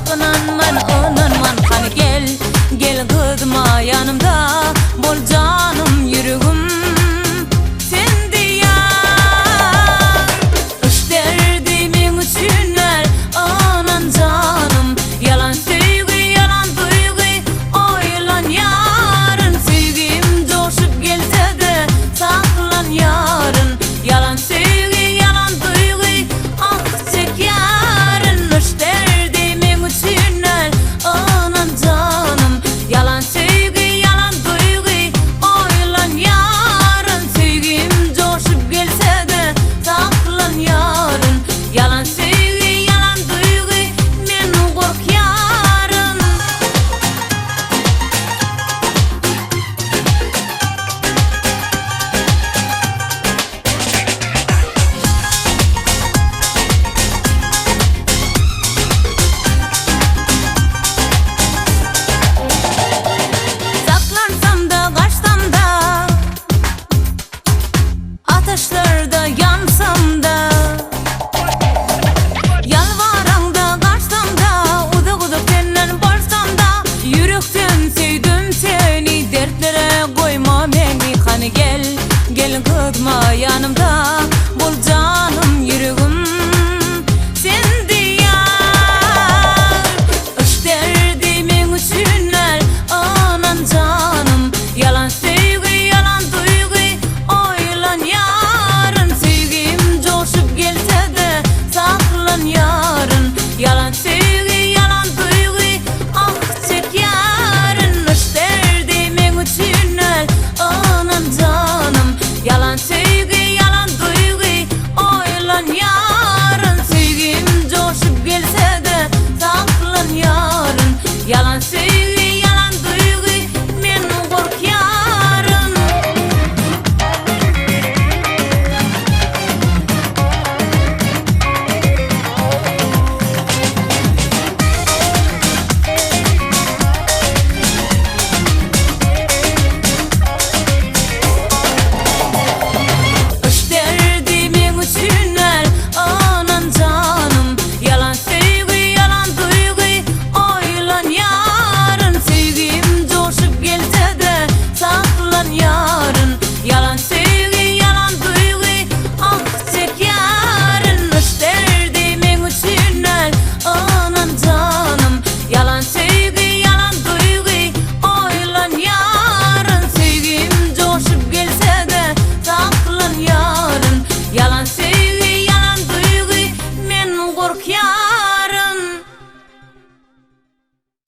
sakınanman, ınanman. Hani gel, gel kızma yanımda, bol canım yüreğim. Sen diyar, iş derdimin üçünler, anan canım. Yalan sevgi, yalan duygu, oylan yarın. Sevgim coşup gelse de saklan yarın. Yalan sevgi, yalan duygu, ah çek yarın. Iş derdimin üçünler, anan canım. Yalan sevgi, yalan duygu, oylan yarın. Sevgim coşup gelse de saklan yarın. Yalan sevgi, yalan duygu, men kork yarın. Saklansam da kaçsam da, ateşlerde yansam da, yalvaran da kaçsam da, uzak uzak senden barsam da, yürekten sevdim seni, dertlere koyma beni. Hani gel, gel kızma yanımda,